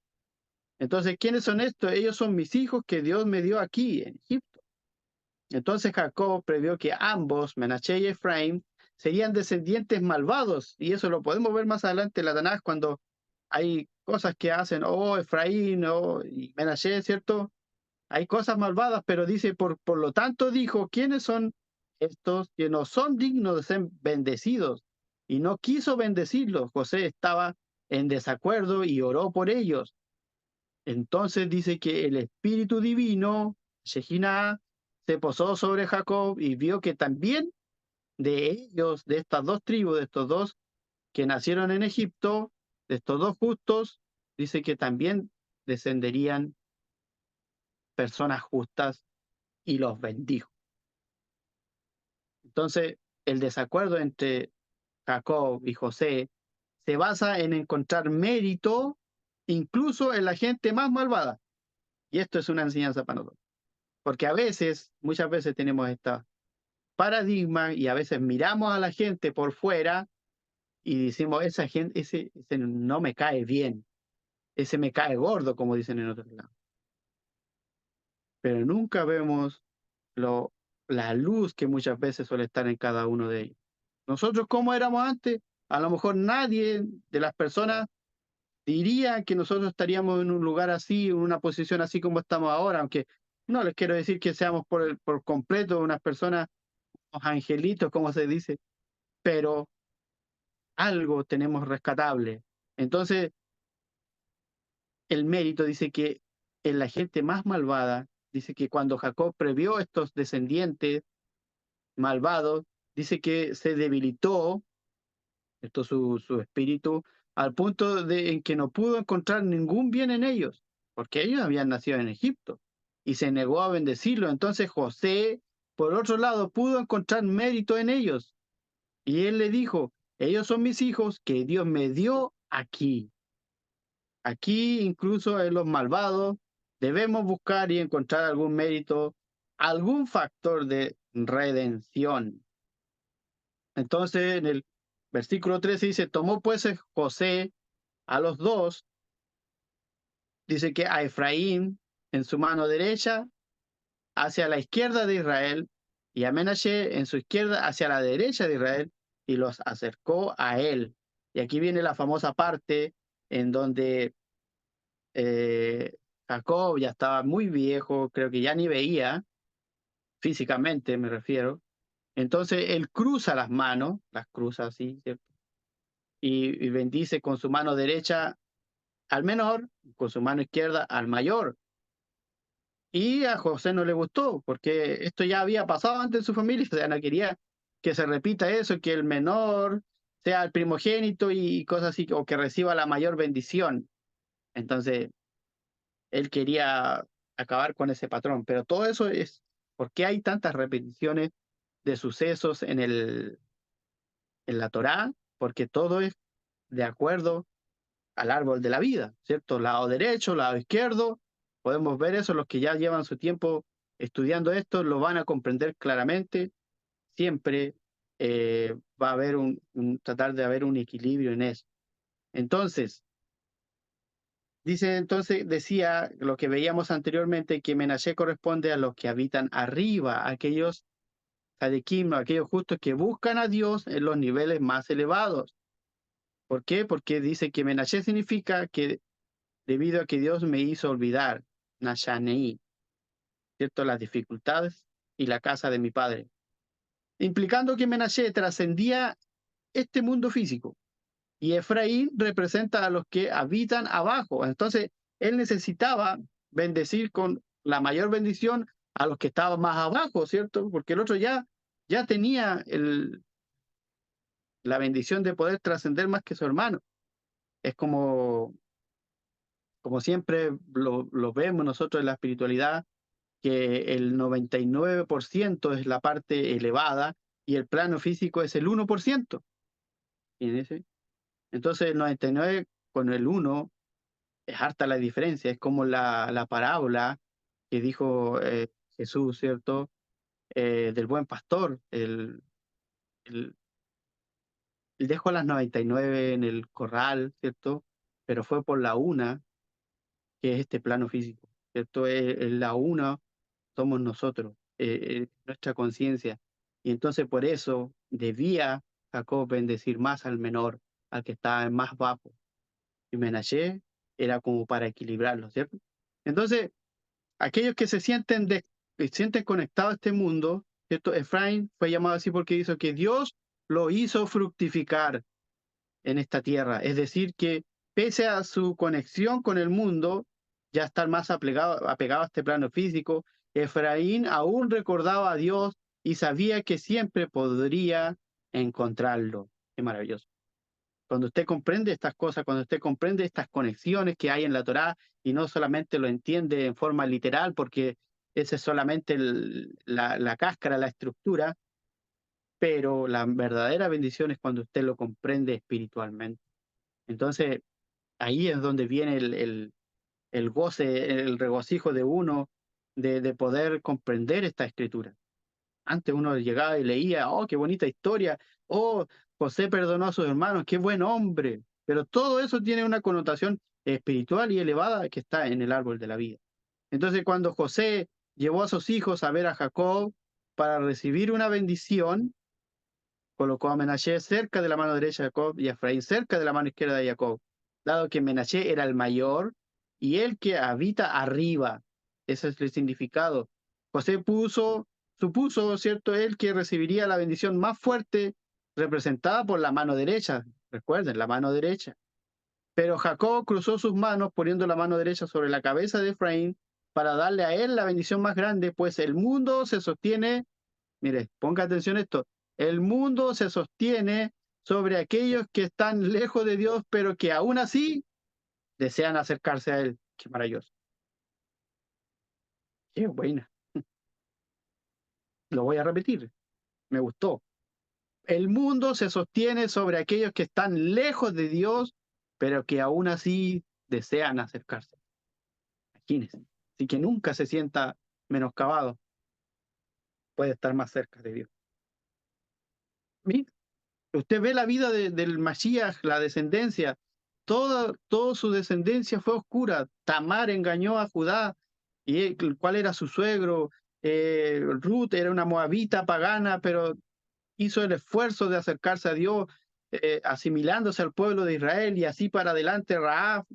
Entonces, ¿quiénes son estos? Ellos son mis hijos que Dios me dio aquí en Egipto. Entonces Jacob previó que ambos, Menashe y Efraín, serían descendientes malvados, y eso lo podemos ver más adelante en la Tanaj cuando hay cosas que hacen, oh, Efraín, oh, y Menashe, ¿cierto? Hay cosas malvadas, pero dice, por lo tanto dijo, ¿quiénes son estos que no son dignos de ser bendecidos? Y no quiso bendecirlos. José estaba en desacuerdo y oró por ellos. Entonces dice que el Espíritu Divino, Shejinah, se posó sobre Jacob y vio que también de ellos, de estas dos tribus, de estos dos que nacieron en Egipto, de estos dos justos, dice que también descenderían personas justas y los bendijo. Entonces, el desacuerdo entre Jacob y José se basa en encontrar mérito incluso en la gente más malvada. Y esto es una enseñanza para nosotros. Porque a veces, muchas veces tenemos esta paradigma y a veces miramos a la gente por fuera y decimos, esa gente, ese no me cae bien, ese me cae gordo, como dicen en otros lados. Pero nunca vemos la luz que muchas veces suele estar en cada uno de ellos. Nosotros, ¿cómo éramos antes? A lo mejor nadie de las personas diría que nosotros estaríamos en un lugar así, en una posición así como estamos ahora, aunque no les quiero decir que seamos por completo unas personas, unos angelitos, como se dice, pero algo tenemos rescatable. Entonces, el mérito dice que en la gente más malvada, dice que cuando Jacob previó estos descendientes, malvados, dice que se debilitó su espíritu al punto en que no pudo encontrar ningún bien en ellos, porque ellos habían nacido en Egipto y se negó a bendecirlo. Entonces José, por otro lado, pudo encontrar mérito en ellos y él le dijo, ellos son mis hijos que Dios me dio aquí. Aquí, incluso en los malvados, debemos buscar y encontrar algún mérito, algún factor de redención. Entonces, en el versículo 13 dice, tomó pues José a los dos, dice que a Efraín en su mano derecha hacia la izquierda de Israel y a Menashe en su izquierda hacia la derecha de Israel y los acercó a él. Y aquí viene la famosa parte en donde eh, Jacob ya estaba muy viejo, creo que ya ni veía, físicamente me refiero. Entonces él cruza las manos, las cruza así, ¿cierto? Y bendice con su mano derecha al menor, con su mano izquierda al mayor. Y a José no le gustó, porque esto ya había pasado antes en su familia, o sea, no quería que se repita eso, que el menor sea el primogénito y cosas así, o que reciba la mayor bendición. Entonces, él quería acabar con ese patrón, pero todo eso es, ¿por qué hay tantas repeticiones de sucesos en la Torá? Porque todo es de acuerdo al árbol de la vida, ¿cierto? Lado derecho, lado izquierdo, podemos ver eso, los que ya llevan su tiempo estudiando esto lo van a comprender claramente, siempre va a haber tratar de haber un equilibrio en eso. Entonces, decía lo que veíamos anteriormente, que Menashe corresponde a los que habitan arriba, aquellos Sadequim, aquellos justos que buscan a Dios en los niveles más elevados. ¿Por qué? Porque dice que Menashe significa que debido a que Dios me hizo olvidar, Nashanei, ¿cierto? Las dificultades y la casa de mi padre. Implicando que Menashe trascendía este mundo físico y Efraín representa a los que habitan abajo. Entonces, él necesitaba bendecir con la mayor bendición a los que estaban más abajo, ¿cierto? Porque el otro ya tenía la bendición de poder trascender más que su hermano. Es como siempre lo vemos nosotros en la espiritualidad, que el 99% es la parte elevada y el plano físico es el 1%. Fíjense. Entonces el 99 con el 1 es harta la diferencia, es como la parábola que dijo Jesús, ¿cierto? Del buen pastor, el, él dejó las 99 en el corral, ¿cierto? Pero fue por la una, que es este plano físico, ¿cierto? La una somos nosotros, nuestra conciencia. Y entonces por eso debía Jacob bendecir más al menor, al que estaba más bajo. Y Menashe era como para equilibrarlo, ¿cierto? Entonces, aquellos que se sienten conectados a este mundo, ¿cierto? Efraín fue llamado así porque hizo que Dios lo hizo fructificar en esta tierra. Es decir, que pese a su conexión con el mundo, ya estar más apegado a este plano físico, Efraín aún recordaba a Dios y sabía que siempre podría encontrarlo. Qué maravilloso. Cuando usted comprende estas cosas, cuando usted comprende estas conexiones que hay en la Torá y no solamente lo entiende en forma literal, porque esa es solamente la cáscara, la estructura, pero la verdadera bendición es cuando usted lo comprende espiritualmente. Entonces, ahí es donde viene el goce, el regocijo de uno de poder comprender esta escritura. Antes uno llegaba y leía, oh, qué bonita historia, oh, José perdonó a sus hermanos, qué buen hombre. Pero todo eso tiene una connotación espiritual y elevada que está en el árbol de la vida. Entonces, cuando José llevó a sus hijos a ver a Jacob para recibir una bendición, colocó a Menashe cerca de la mano derecha de Jacob y a Efraín cerca de la mano izquierda de Jacob, dado que Menashe era el mayor y el que habita arriba. Ese es el significado. José supuso, ¿cierto?, él que recibiría la bendición más fuerte representada por la mano derecha. Recuerden, la mano derecha. Pero Jacob cruzó sus manos poniendo la mano derecha sobre la cabeza de Efraín para darle a él la bendición más grande, pues el mundo se sostiene Mire, ponga atención a esto. El mundo se sostiene sobre aquellos que están lejos de Dios, pero que aún así desean acercarse a Él. Qué maravilloso. Qué buena. Lo voy a repetir. Me gustó. El mundo se sostiene sobre aquellos que están lejos de Dios, pero que aún así desean acercarse. Imagínense. Así que nunca se sienta menoscabado. Puede estar más cerca de Dios. Mire, usted ve la vida del Mashiach, la descendencia. Toda su descendencia fue oscura. Tamar engañó a Judá. ¿Y cuál era su suegro? Ruth era una moabita pagana, pero hizo el esfuerzo de acercarse a Dios, asimilándose al pueblo de Israel, y así para adelante Rahab,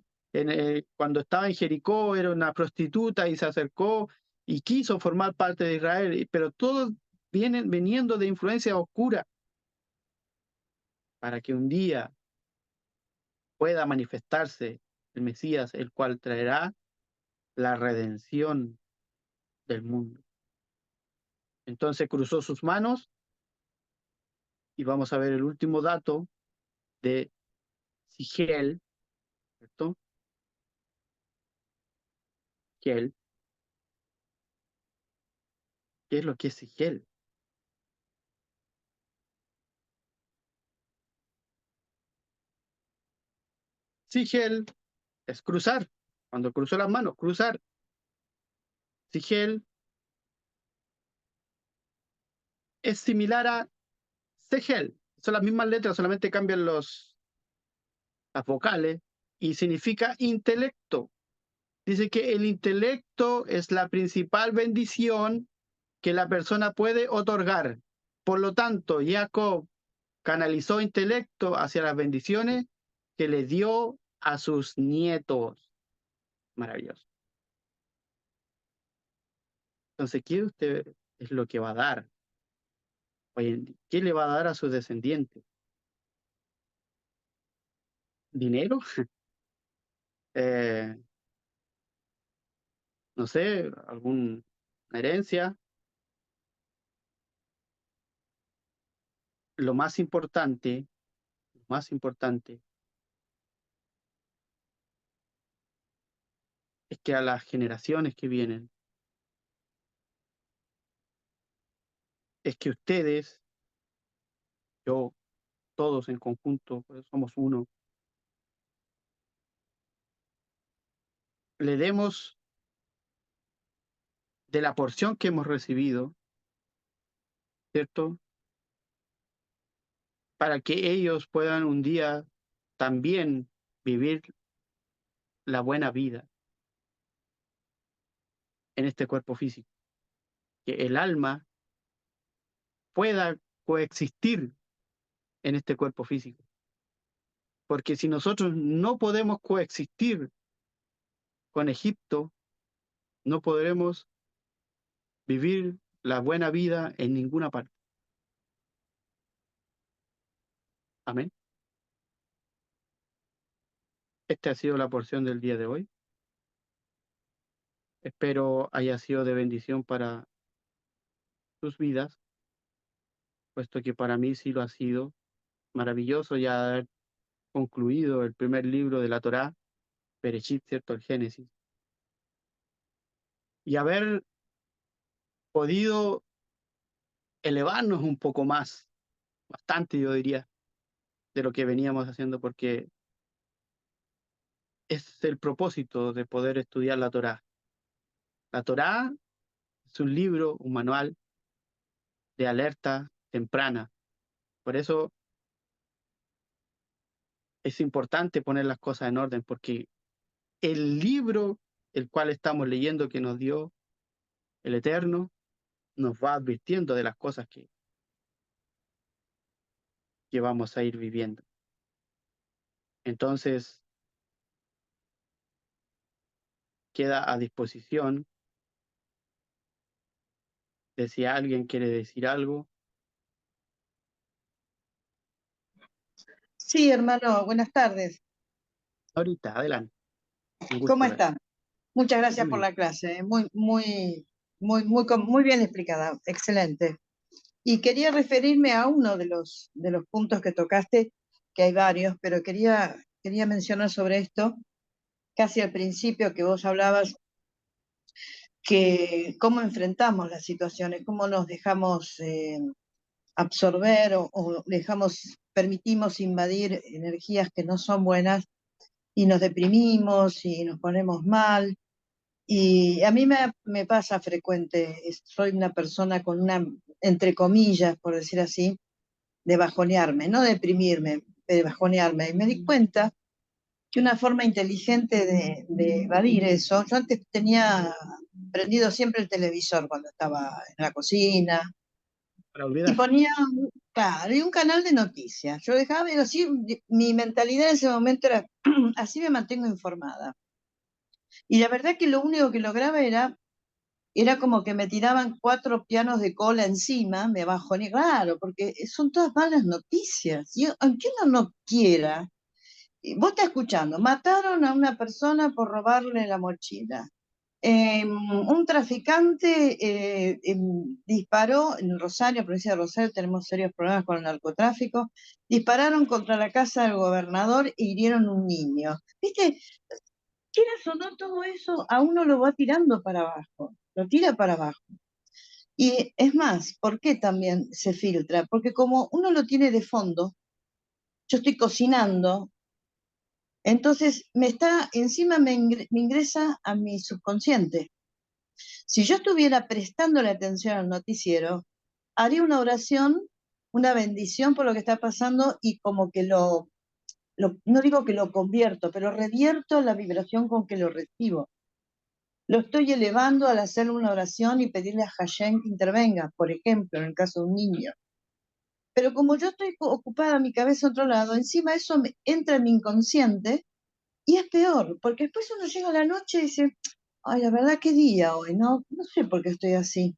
cuando estaba en Jericó, era una prostituta y se acercó y quiso formar parte de Israel, pero todos vienen viniendo de influencia oscura para que un día pueda manifestarse el Mesías, el cual traerá la redención del mundo. Entonces cruzó sus manos y vamos a ver el último dato de Sigiel, ¿cierto? Sigiel. ¿Qué es lo que es Sigiel? Sigel es cruzar. Cuando cruzó las manos, cruzar. Sigel es similar a Segel. Son las mismas letras, solamente cambian las vocales y significa intelecto. Dice que el intelecto es la principal bendición que la persona puede otorgar. Por lo tanto, Jacob canalizó intelecto hacia las bendiciones que le dio a sus nietos. Maravilloso. Entonces, ¿qué usted es lo que va a dar? Oye, ¿qué le va a dar a sus descendientes? ¿Dinero? Eh, no sé, alguna herencia. Lo más importante es que a las generaciones que vienen, es que ustedes, yo, todos en conjunto, pues somos uno, le demos de la porción que hemos recibido, ¿cierto? Para que ellos puedan un día también vivir la buena vida en este cuerpo físico. Que el alma pueda coexistir en este cuerpo físico. Porque si nosotros no podemos coexistir con Egipto, no podremos vivir la buena vida en ninguna parte. Amén. Esta ha sido la porción del día de hoy. Espero haya sido de bendición para sus vidas, puesto que para mí sí lo ha sido. Maravilloso ya haber concluido el primer libro de la Torá, Bereshit, ¿cierto? El Génesis. Y haber podido elevarnos un poco más, bastante yo diría, de lo que veníamos haciendo, porque es el propósito de poder estudiar la Torá. La Torá es un libro, un manual de alerta temprana. Por eso es importante poner las cosas en orden, porque el libro el cual estamos leyendo que nos dio el Eterno nos va advirtiendo de las cosas que vamos a ir viviendo. Entonces, queda a disposición de si alguien quiere decir algo. Sí, hermano, buenas tardes. Ahorita, adelante. Un ¿Cómo gusto ver. está? Muchas gracias Muy por bien. la clase, muy bien explicada, excelente. Y quería referirme a uno de los puntos que tocaste, que hay varios, pero quería mencionar sobre esto, casi al principio que vos hablabas, que cómo enfrentamos las situaciones, cómo nos dejamos absorber o permitimos invadir energías que no son buenas y nos deprimimos y nos ponemos mal. Y a mí me pasa frecuente, soy una persona con una, entre comillas, por decir así, de bajonearme, no deprimirme, de bajonearme. Y me di cuenta que una forma inteligente de evadir eso, yo antes tenía prendido siempre el televisor cuando estaba en la cocina Para y olvidar. ponía, claro, y un canal de noticias. Yo dejaba, y así, mi mentalidad en ese momento era, así me mantengo informada. Y la verdad que lo único que lograba era como que me tiraban 4 pianos de cola encima, me bajoné, claro, porque son todas malas noticias. Y aunque uno no quiera, vos estás escuchando, mataron a una persona por robarle la mochila. Un traficante disparó en Rosario, provincia de Rosario, tenemos serios problemas con el narcotráfico, dispararon contra la casa del gobernador e hirieron un niño. ¿Viste? Quieras o no, todo eso a uno lo va tirando para abajo, lo tira para abajo. Y es más, ¿por qué también se filtra? Porque como uno lo tiene de fondo, yo estoy cocinando, entonces me ingresa a mi subconsciente. Si yo estuviera prestando la atención al noticiero, haría una oración, una bendición por lo que está pasando y como que no digo que lo convierto, pero revierto la vibración con que lo recibo. Lo estoy elevando al hacer una oración y pedirle a Hashem que intervenga, por ejemplo, en el caso de un niño. Pero como yo estoy ocupada mi cabeza a otro lado, encima eso me entra en mi inconsciente y es peor, porque después uno llega a la noche y dice, ay, la verdad, qué día hoy, ¿no? No sé por qué estoy así.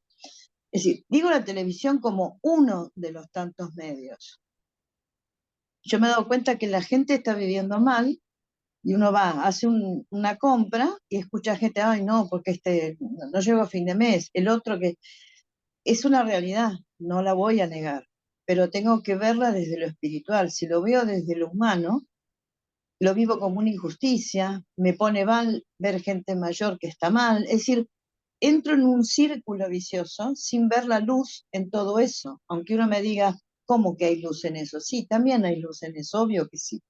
Es decir, digo la televisión como uno de los tantos medios. Yo me he dado cuenta que la gente está viviendo mal y uno va, hace una compra y escucha gente, ay, no, porque no llego a fin de mes. El otro que es una realidad, no la voy a negar, pero tengo que verla desde lo espiritual. Si lo veo desde lo humano, lo vivo como una injusticia, me pone mal ver gente mayor que está mal. Es decir, entro en un círculo vicioso sin ver la luz en todo eso, aunque uno me diga, ¿cómo que hay luz en eso? Sí, también hay luz en eso, obvio que sí,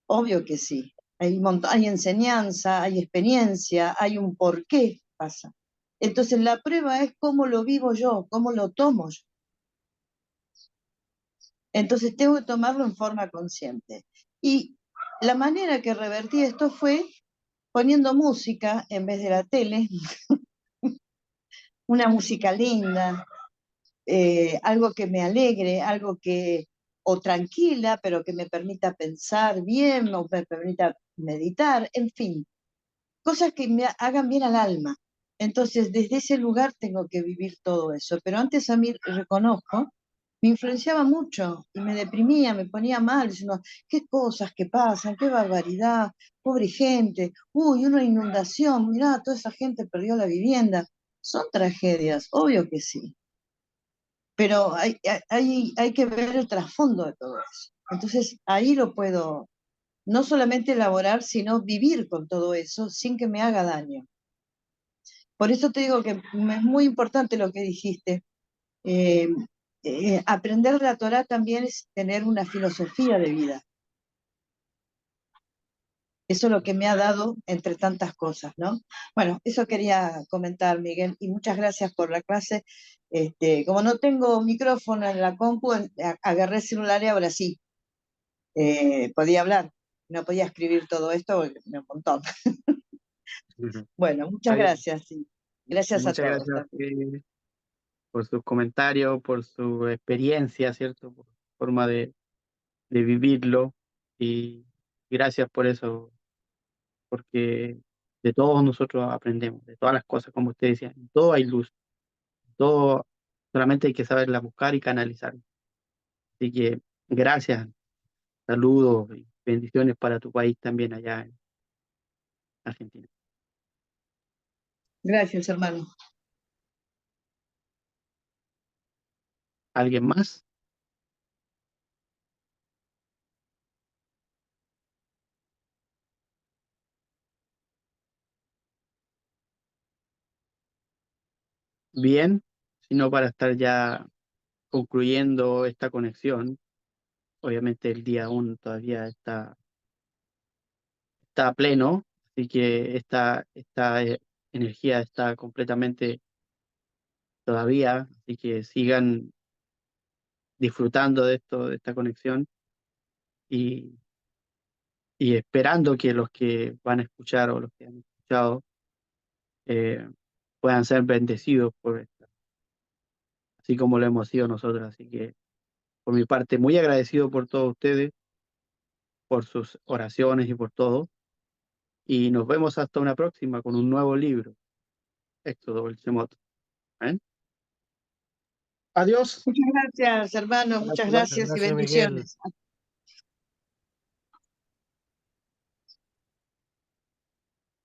obvio que sí. Hay enseñanza, hay experiencia, hay un por qué pasa. Entonces la prueba es cómo lo vivo yo, cómo lo tomo yo. Entonces tengo que tomarlo en forma consciente. Y la manera que revertí esto fue poniendo música en vez de la tele, una música linda, algo que me alegre, algo que, o tranquila, pero que me permita pensar bien, o me permita meditar, en fin, cosas que me hagan bien al alma. Entonces, desde ese lugar tengo que vivir todo eso. Pero antes a mí, reconozco, me influenciaba mucho y me deprimía, me ponía mal, diciendo, qué cosas que pasan, qué barbaridad, pobre gente, uy, una inundación, mirá, toda esa gente perdió la vivienda. Son tragedias, obvio que sí, pero hay que ver el trasfondo de todo eso. Entonces, ahí lo puedo no solamente elaborar, sino vivir con todo eso sin que me haga daño. Por eso te digo que es muy importante lo que dijiste. Eh, Aprender la Torá también es tener una filosofía de vida. Eso es lo que me ha dado entre tantas cosas, ¿no? Bueno, eso quería comentar, Miguel, y muchas gracias por la clase. Como no tengo micrófono en la compu, agarré el celular y ahora sí, podía hablar. No podía escribir todo esto porque me un montón. Ujú. Bueno, muchas Está bien. gracias. Sí. Gracias a Muchas todos gracias también. por sus comentarios, por su experiencia, ¿cierto? Por su forma de vivirlo. Y gracias por eso, porque de todos nosotros aprendemos, de todas las cosas, como usted decía, en todo hay luz, todo solamente hay que saberla buscar y canalizar. Así que gracias, saludos y bendiciones para tu país también allá en Argentina. Gracias, hermano. ¿Alguien más? Bien, sino para estar ya concluyendo esta conexión. Obviamente el día aún todavía está a pleno, así que esta energía está completamente todavía, así que sigan disfrutando de esto, de esta conexión y, y esperando que los que van a escuchar o los que han escuchado eh, puedan ser bendecidos por esto, así como lo hemos sido nosotros. Así que por mi parte, muy agradecido por todos ustedes, por sus oraciones y por todo. Y nos vemos hasta una próxima con un nuevo libro, Éxodo, el Shemot. ¿Eh? Adiós. Muchas gracias, hermano, muchas Muchas gracias y gracias, Miguel. bendiciones.